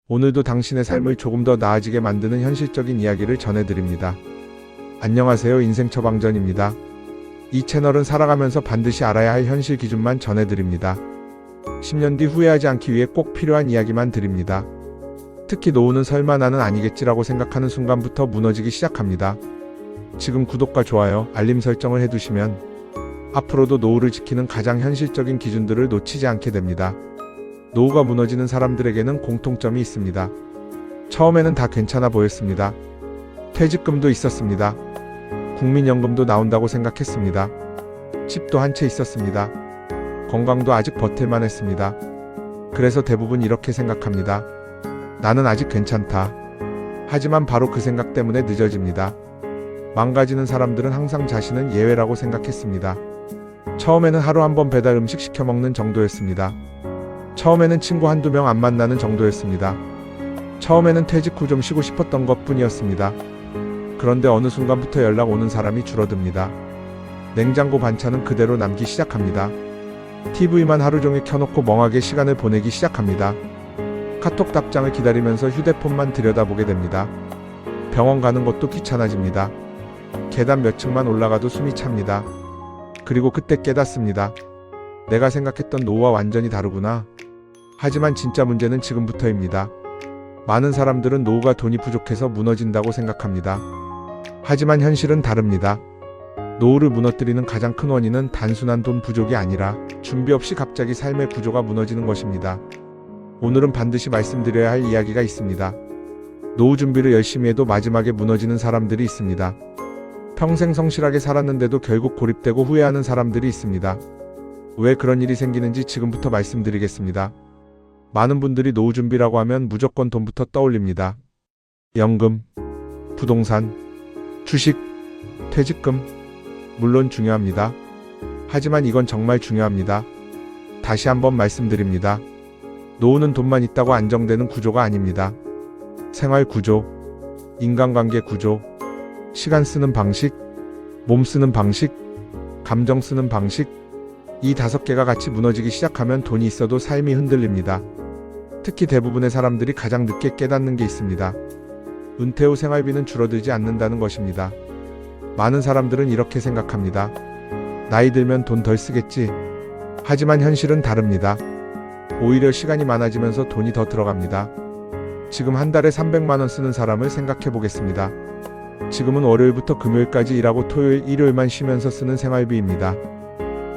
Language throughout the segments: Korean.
오늘도 당신의 삶을 조금 더 나아지게 만드는 현실적인 이야기를 전해드립니다. 안녕하세요. 인생 처방전입니다. 이 채널은 살아가면서 반드시 알아야 할 현실 기준만 전해드립니다. 10년 뒤 후회하지 않기 위해 꼭 필요한 이야기만 드립니다. 특히 노후는 설마 나는 아니겠지라고 생각하는 순간부터 무너지기 시작합니다. 지금 구독과 좋아요, 알림 설정을 해두시면 앞으로도 노후를 지키는 가장 현실적인 기준들을 놓치지 않게 됩니다. 노후가 무너지는 사람들에게는 공통점이 있습니다. 처음에는 다 괜찮아 보였습니다. 퇴직금도 있었습니다. 국민연금도 나온다고 생각했습니다. 집도 한 채 있었습니다. 건강도 아직 버틸만 했습니다. 그래서 대부분 이렇게 생각합니다. 나는 아직 괜찮다. 하지만 바로 그 생각 때문에 늦어집니다. 망가지는 사람들은 항상 자신은 예외라고 생각했습니다. 처음에는 하루 한 번 배달 음식 시켜 먹는 정도였습니다. 처음에는 친구 한두 명 안 만나는 정도였습니다. 처음에는 퇴직 후 좀 쉬고 싶었던 것 뿐이었습니다. 그런데 어느 순간부터 연락 오는 사람이 줄어듭니다. 냉장고 반찬은 그대로 남기 시작합니다. TV만 하루 종일 켜놓고 멍하게 시간을 보내기 시작합니다. 카톡 답장을 기다리면서 휴대폰만 들여다보게 됩니다. 병원 가는 것도 귀찮아집니다. 계단 몇 층만 올라가도 숨이 찹니다. 그리고 그때 깨닫습니다. 내가 생각했던 노후와 완전히 다르구나. 하지만 진짜 문제는 지금부터입니다. 많은 사람들은 노후가 돈이 부족해서 무너진다고 생각합니다. 하지만 현실은 다릅니다. 노후를 무너뜨리는 가장 큰 원인은 단순한 돈 부족이 아니라 준비 없이 갑자기 삶의 구조가 무너지는 것입니다. 오늘은 반드시 말씀드려야 할 이야기가 있습니다. 노후 준비를 열심히 해도 마지막에 무너지는 사람들이 있습니다. 평생 성실하게 살았는데도 결국 고립되고 후회하는 사람들이 있습니다. 왜 그런 일이 생기는지 지금부터 말씀드리겠습니다. 많은 분들이 노후 준비라고 하면 무조건 돈부터 떠올립니다. 연금, 부동산, 주식, 퇴직금, 물론 중요합니다. 하지만 이건 정말 중요합니다. 다시 한번 말씀드립니다. 노후는 돈만 있다고 안정되는 구조가 아닙니다. 생활 구조, 인간관계 구조, 시간 쓰는 방식, 몸 쓰는 방식, 감정 쓰는 방식, 이 5개가 같이 무너지기 시작하면 돈이 있어도 삶이 흔들립니다. 특히 대부분의 사람들이 가장 늦게 깨닫는 게 있습니다. 은퇴 후 생활비는 줄어들지 않는다는 것입니다. 많은 사람들은 이렇게 생각합니다. 나이 들면 돈 덜 쓰겠지. 하지만 현실은 다릅니다. 오히려 시간이 많아지면서 돈이 더 들어갑니다. 지금 한 달에 300만 원 쓰는 사람을 생각해 보겠습니다. 지금은 월요일부터 금요일까지 일하고 토요일, 일요일만 쉬면서 쓰는 생활비입니다.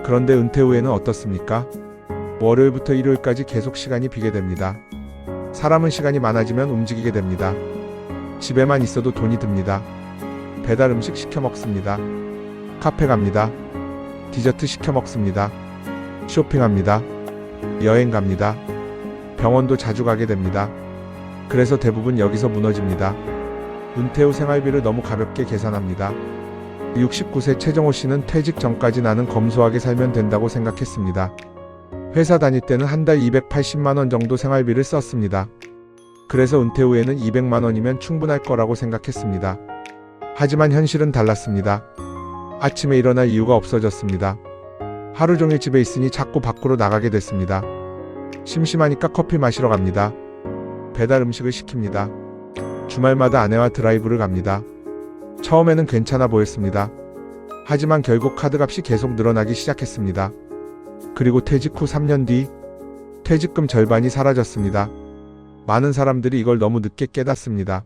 그런데 은퇴 후에는 어떻습니까? 월요일부터 일요일까지 계속 시간이 비게 됩니다. 사람은 시간이 많아지면 움직이게 됩니다. 집에만 있어도 돈이 듭니다. 배달 음식 시켜 먹습니다. 카페 갑니다. 디저트 시켜 먹습니다. 쇼핑합니다. 여행 갑니다. 병원도 자주 가게 됩니다. 그래서 대부분 여기서 무너집니다. 은퇴 후 생활비를 너무 가볍게 계산합니다. 69세 최정호 씨는 퇴직 전까지 나는 검소하게 살면 된다고 생각했습니다. 회사 다닐 때는 한 달 280만 원 정도 생활비를 썼습니다. 그래서 은퇴 후에는 200만 원이면 충분할 거라고 생각했습니다. 하지만 현실은 달랐습니다. 아침에 일어날 이유가 없어졌습니다. 하루 종일 집에 있으니 자꾸 밖으로 나가게 됐습니다. 심심하니까 커피 마시러 갑니다. 배달 음식을 시킵니다. 주말마다 아내와 드라이브를 갑니다. 처음에는 괜찮아 보였습니다. 하지만 결국 카드값이 계속 늘어나기 시작했습니다. 그리고 퇴직 후 3년 뒤 퇴직금 절반이 사라졌습니다. 많은 사람들이 이걸 너무 늦게 깨닫습니다.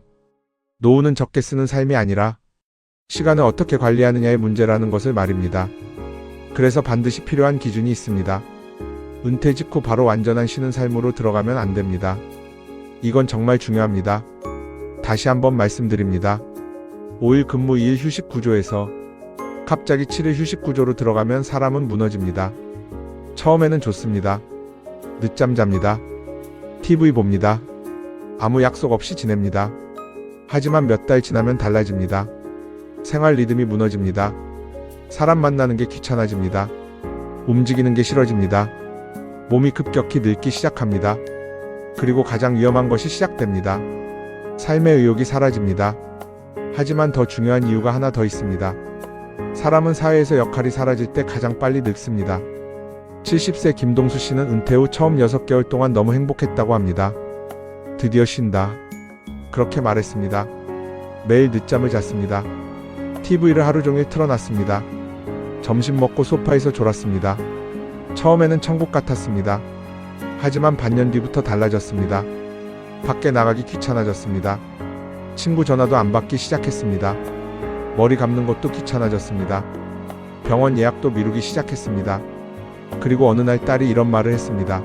노후는 적게 쓰는 삶이 아니라 시간을 어떻게 관리하느냐의 문제라는 것을 말입니다. 그래서 반드시 필요한 기준이 있습니다. 은퇴직 후 바로 완전한 쉬는 삶으로 들어가면 안 됩니다. 이건 정말 중요합니다. 다시 한번 말씀드립니다. 5일 근무 2일 휴식 구조에서 갑자기 7일 휴식 구조로 들어가면 사람은 무너집니다. 처음에는 좋습니다. 늦잠 잡니다. TV 봅니다. 아무 약속 없이 지냅니다. 하지만 몇 달 지나면 달라집니다. 생활 리듬이 무너집니다. 사람 만나는 게 귀찮아집니다. 움직이는 게 싫어집니다. 몸이 급격히 늙기 시작합니다. 그리고 가장 위험한 것이 시작됩니다. 삶의 의욕이 사라집니다. 하지만 더 중요한 이유가 하나 더 있습니다. 사람은 사회에서 역할이 사라질 때 가장 빨리 늙습니다. 70세 김동수 씨는 은퇴 후 처음 6개월 동안 너무 행복했다고 합니다. 드디어 쉰다. 그렇게 말했습니다. 매일 늦잠을 잤습니다. TV를 하루 종일 틀어놨습니다. 점심 먹고 소파에서 졸았습니다. 처음에는 천국 같았습니다. 하지만 반년 뒤부터 달라졌습니다. 밖에 나가기 귀찮아졌습니다. 친구 전화도 안 받기 시작했습니다. 머리 감는 것도 귀찮아졌습니다. 병원 예약도 미루기 시작했습니다. 그리고 어느 날 딸이 이런 말을 했습니다.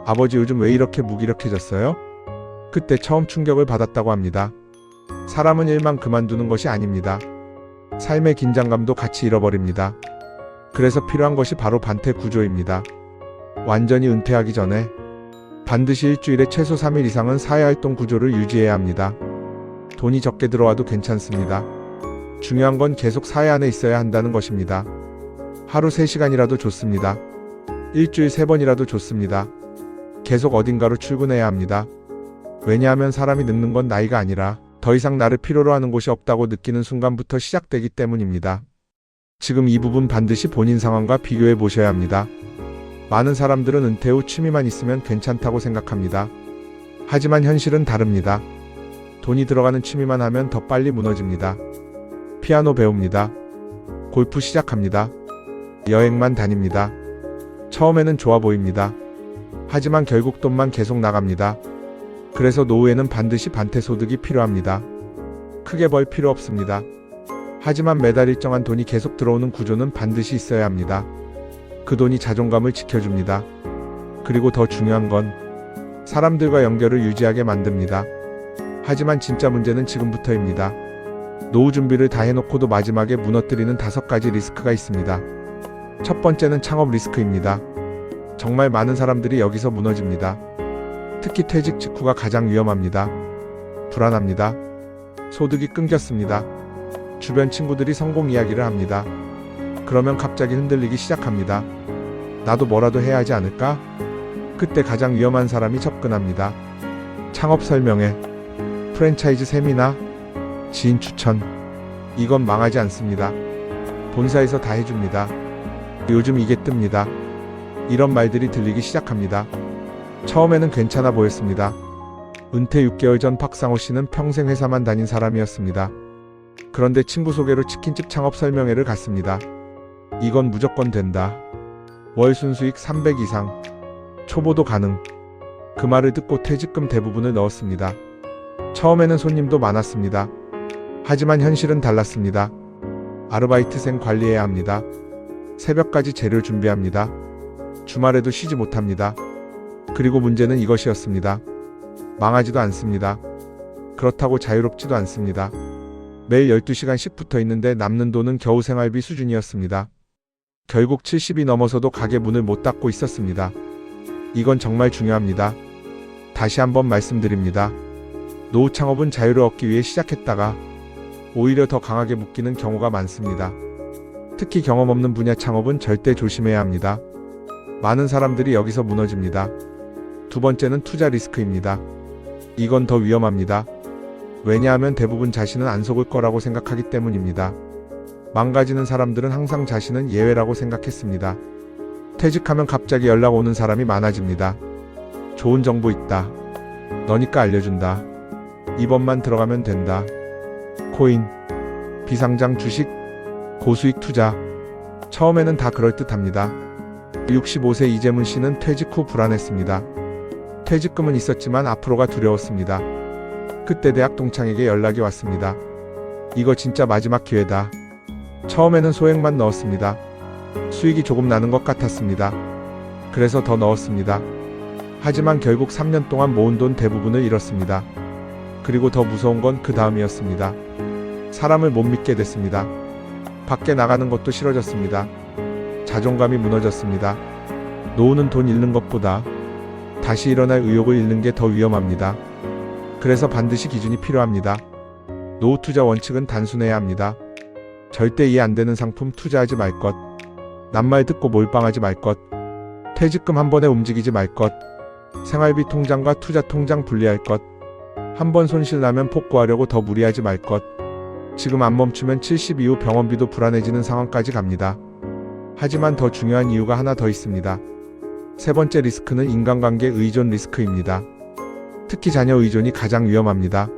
아버지 요즘 왜 이렇게 무기력해졌어요? 그때 처음 충격을 받았다고 합니다. 사람은 일만 그만두는 것이 아닙니다. 삶의 긴장감도 같이 잃어버립니다. 그래서 필요한 것이 바로 반태 구조입니다. 완전히 은퇴하기 전에 반드시 일주일에 최소 3일 이상은 사회활동 구조를 유지해야 합니다. 돈이 적게 들어와도 괜찮습니다. 중요한 건 계속 사회 안에 있어야 한다는 것입니다. 하루 3시간이라도 좋습니다. 일주일 3번이라도 좋습니다. 계속 어딘가로 출근해야 합니다. 왜냐하면 사람이 늙는 건 나이가 아니라 더 이상 나를 필요로 하는 곳이 없다고 느끼는 순간부터 시작되기 때문입니다. 지금 이 부분 반드시 본인 상황과 비교해 보셔야 합니다. 많은 사람들은 은퇴 후 취미만 있으면 괜찮다고 생각합니다. 하지만 현실은 다릅니다. 돈이 들어가는 취미만 하면 더 빨리 무너집니다. 피아노 배웁니다. 골프 시작합니다. 여행만 다닙니다. 처음에는 좋아 보입니다. 하지만 결국 돈만 계속 나갑니다. 그래서 노후에는 반드시 반태 소득이 필요합니다. 크게 벌 필요 없습니다. 하지만 매달 일정한 돈이 계속 들어오는 구조는 반드시 있어야 합니다. 그 돈이 자존감을 지켜줍니다. 그리고 더 중요한 건 사람들과 연결을 유지하게 만듭니다. 하지만 진짜 문제는 지금부터입니다. 노후 준비를 다 해놓고도 마지막에 무너뜨리는 5가지 리스크가 있습니다. 첫 번째는 창업 리스크입니다. 정말 많은 사람들이 여기서 무너집니다. 특히 퇴직 직후가 가장 위험합니다. 불안합니다. 소득이 끊겼습니다. 주변 친구들이 성공 이야기를 합니다. 그러면 갑자기 흔들리기 시작합니다. 나도 뭐라도 해야 하지 않을까? 그때 가장 위험한 사람이 접근합니다. 창업 설명회, 프랜차이즈 세미나, 지인 추천. 이건 망하지 않습니다. 본사에서 다 해줍니다. 요즘 이게 뜹니다. 이런 말들이 들리기 시작합니다. 처음에는 괜찮아 보였습니다. 은퇴 6개월 전 박상호 씨는 평생 회사만 다닌 사람이었습니다. 그런데 친구 소개로 치킨집 창업 설명회를 갔습니다. 이건 무조건 된다. 월 순수익 300 이상. 초보도 가능. 그 말을 듣고 퇴직금 대부분을 넣었습니다. 처음에는 손님도 많았습니다. 하지만 현실은 달랐습니다. 아르바이트생 관리해야 합니다. 새벽까지 재료 준비합니다. 주말에도 쉬지 못합니다. 그리고 문제는 이것이었습니다. 망하지도 않습니다. 그렇다고 자유롭지도 않습니다. 매일 12시간씩 붙어 있는데 남는 돈은 겨우 생활비 수준이었습니다. 결국 70이 넘어서도 가게 문을 못 닫고 있었습니다. 이건 정말 중요합니다. 다시 한번 말씀드립니다. 노후 창업은 자유를 얻기 위해 시작했다가 오히려 더 강하게 묶이는 경우가 많습니다. 특히 경험 없는 분야 창업은 절대 조심해야 합니다. 많은 사람들이 여기서 무너집니다. 두 번째는 투자 리스크입니다. 이건 더 위험합니다. 왜냐하면 대부분 자신은 안 속을 거라고 생각하기 때문입니다. 망가지는 사람들은 항상 자신은 예외라고 생각했습니다. 퇴직하면 갑자기 연락 오는 사람이 많아집니다. 좋은 정보 있다. 너니까 알려준다. 이번만 들어가면 된다. 코인, 비상장 주식, 고수익 투자. 처음에는 다 그럴듯합니다. 65세 이재문 씨는 퇴직 후 불안했습니다. 퇴직금은 있었지만 앞으로가 두려웠습니다. 그때 대학 동창에게 연락이 왔습니다. 이거 진짜 마지막 기회다. 처음에는 소액만 넣었습니다. 수익이 조금 나는 것 같았습니다. 그래서 더 넣었습니다. 하지만 결국 3년 동안 모은 돈 대부분을 잃었습니다. 그리고 더 무서운 건 그 다음이었습니다. 사람을 못 믿게 됐습니다. 밖에 나가는 것도 싫어졌습니다. 자존감이 무너졌습니다. 노후는 돈 잃는 것보다 다시 일어날 의욕을 잃는 게 더 위험합니다. 그래서 반드시 기준이 필요합니다. 노후 투자 원칙은 단순해야 합니다. 절대 이해 안 되는 상품 투자하지 말 것. 낱말 듣고 몰빵하지 말 것. 퇴직금 한 번에 움직이지 말 것. 생활비 통장과 투자 통장 분리할 것. 한 번 손실 나면 폭구하려고 더 무리하지 말 것. 지금 안 멈추면 70 이후 병원비도 불안해지는 상황까지 갑니다. 하지만 더 중요한 이유가 하나 더 있습니다. 세 번째 리스크는 인간관계 의존 리스크입니다. 특히 자녀 의존이 가장 위험합니다.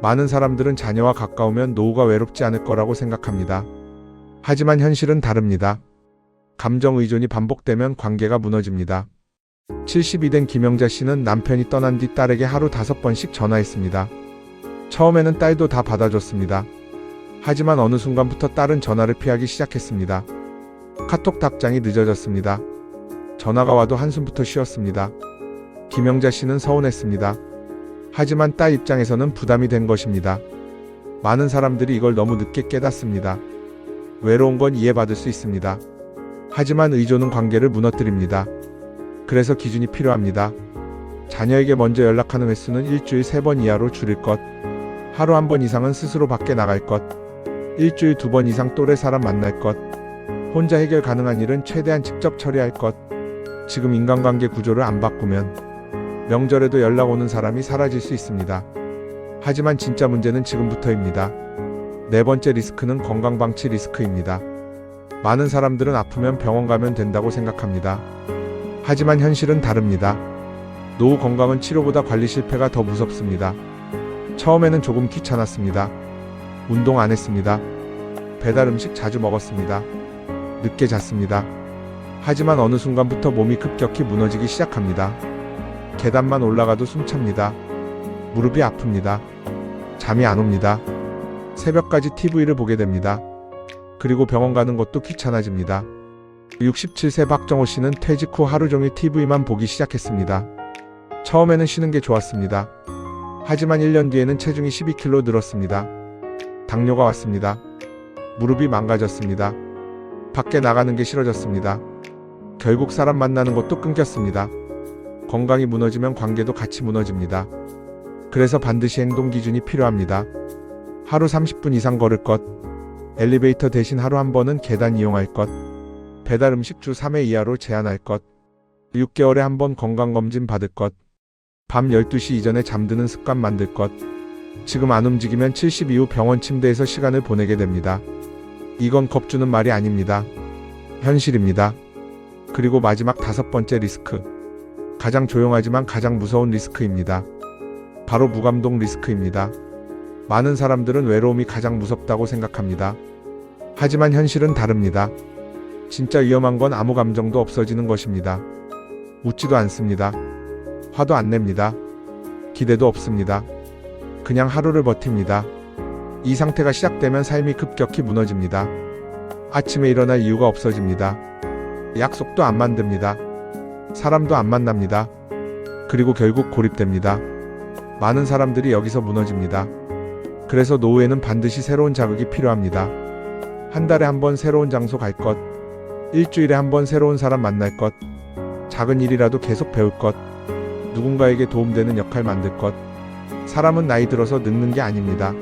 많은 사람들은 자녀와 가까우면 노후가 외롭지 않을 거라고 생각합니다. 하지만 현실은 다릅니다. 감정 의존이 반복되면 관계가 무너집니다. 70이 된 김영자 씨는 남편이 떠난 뒤 딸에게 하루 5번씩 전화했습니다. 처음에는 딸도 다 받아줬습니다. 하지만 어느 순간부터 딸은 전화를 피하기 시작했습니다. 카톡 답장이 늦어졌습니다. 전화가 와도 한숨부터 쉬었습니다. 김영자 씨는 서운했습니다. 하지만 딸 입장에서는 부담이 된 것입니다. 많은 사람들이 이걸 너무 늦게 깨닫습니다. 외로운 건 이해받을 수 있습니다. 하지만 의존은 관계를 무너뜨립니다. 그래서 기준이 필요합니다. 자녀에게 먼저 연락하는 횟수는 일주일 3번 이하로 줄일 것, 하루 1번 이상은 스스로 밖에 나갈 것, 일주일 2번 이상 또래 사람 만날 것, 혼자 해결 가능한 일은 최대한 직접 처리할 것. 지금 인간관계 구조를 안 바꾸면 명절에도 연락 오는 사람이 사라질 수 있습니다. 하지만 진짜 문제는 지금부터입니다. 네 번째 리스크는 건강방치 리스크입니다. 많은 사람들은 아프면 병원 가면 된다고 생각합니다. 하지만 현실은 다릅니다. 노후 건강은 치료보다 관리 실패가 더 무섭습니다. 처음에는 조금 귀찮았습니다. 운동 안 했습니다. 배달 음식 자주 먹었습니다. 늦게 잤습니다. 하지만 어느 순간부터 몸이 급격히 무너지기 시작합니다. 계단만 올라가도 숨찹니다. 무릎이 아픕니다. 잠이 안 옵니다. 새벽까지 TV를 보게 됩니다. 그리고 병원 가는 것도 귀찮아집니다. 67세 박정호 씨는 퇴직 후 하루 종일 TV만 보기 시작했습니다. 처음에는 쉬는 게 좋았습니다. 하지만 1년 뒤에는 체중이 12kg 늘었습니다. 당뇨가 왔습니다. 무릎이 망가졌습니다. 밖에 나가는 게 싫어졌습니다. 결국 사람 만나는 것도 끊겼습니다. 건강이 무너지면 관계도 같이 무너집니다. 그래서 반드시 행동 기준이 필요합니다. 하루 30분 이상 걸을 것, 엘리베이터 대신 하루 1번은 계단 이용할 것, 배달 음식 주 3회 이하로 제한할 것, 6개월에 1번 건강검진 받을 것, 밤 12시 이전에 잠드는 습관 만들 것. 지금 안 움직이면 70 이후 병원 침대에서 시간을 보내게 됩니다. 이건 겁주는 말이 아닙니다. 현실입니다. 그리고 마지막 5번째 리스크. 가장 조용하지만 가장 무서운 리스크입니다. 바로 무감동 리스크입니다. 많은 사람들은 외로움이 가장 무섭다고 생각합니다. 하지만 현실은 다릅니다. 진짜 위험한 건 아무 감정도 없어지는 것입니다. 웃지도 않습니다. 화도 안 냅니다. 기대도 없습니다. 그냥 하루를 버팁니다. 이 상태가 시작되면 삶이 급격히 무너집니다. 아침에 일어날 이유가 없어집니다. 약속도 안 만듭니다. 사람도 안 만납니다. 그리고 결국 고립됩니다. 많은 사람들이 여기서 무너집니다. 그래서 노후에는 반드시 새로운 자극이 필요합니다. 한 달에 1번 새로운 장소 갈 것, 일주일에 1번 새로운 사람 만날 것, 작은 일이라도 계속 배울 것, 누군가에게 도움되는 역할 만들 것. 사람은 나이 들어서 늙는 게 아닙니다.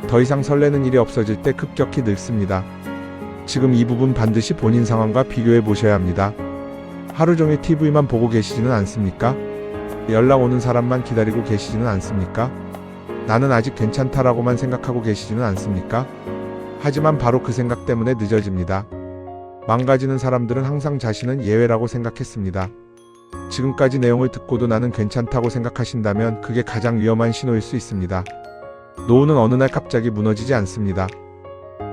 더 이상 설레는 일이 없어질 때 급격히 늙습니다. 지금 이 부분 반드시 본인 상황과 비교해 보셔야 합니다. 하루 종일 TV만 보고 계시지는 않습니까? 연락 오는 사람만 기다리고 계시지는 않습니까? 나는 아직 괜찮다라고만 생각하고 계시지는 않습니까? 하지만 바로 그 생각 때문에 늦어집니다. 망가지는 사람들은 항상 자신은 예외라고 생각했습니다. 지금까지 내용을 듣고도 나는 괜찮다고 생각하신다면 그게 가장 위험한 신호일 수 있습니다. 노후는 어느 날 갑자기 무너지지 않습니다.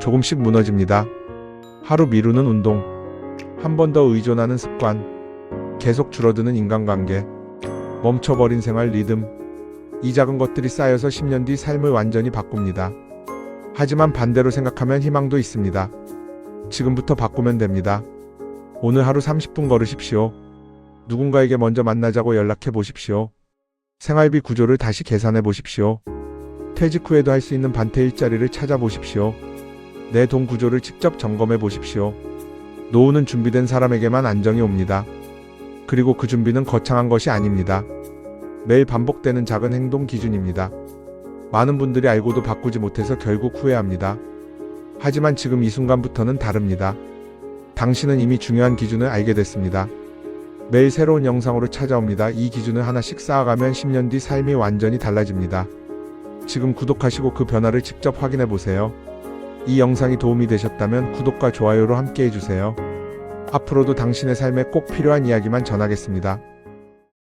조금씩 무너집니다. 하루 미루는 운동, 한 번 더 의존하는 습관, 계속 줄어드는 인간관계, 멈춰버린 생활 리듬. 이 작은 것들이 쌓여서 10년 뒤 삶을 완전히 바꿉니다. 하지만 반대로 생각하면 희망도 있습니다. 지금부터 바꾸면 됩니다. 오늘 하루 30분 걸으십시오. 누군가에게 먼저 만나자고 연락해 보십시오. 생활비 구조를 다시 계산해 보십시오. 퇴직 후에도 할 수 있는 반태 일자리를 찾아보십시오. 내 돈 구조를 직접 점검해 보십시오. 노후는 준비된 사람에게만 안정이 옵니다. 그리고 그 준비는 거창한 것이 아닙니다. 매일 반복되는 작은 행동 기준입니다. 많은 분들이 알고도 바꾸지 못해서 결국 후회합니다. 하지만 지금 이 순간부터는 다릅니다. 당신은 이미 중요한 기준을 알게 됐습니다. 매일 새로운 영상으로 찾아옵니다. 이 기준을 하나씩 쌓아가면 10년 뒤 삶이 완전히 달라집니다. 지금 구독하시고 그 변화를 직접 확인해 보세요. 이 영상이 도움이 되셨다면 구독과 좋아요로 함께 해주세요. 앞으로도 당신의 삶에 꼭 필요한 이야기만 전하겠습니다.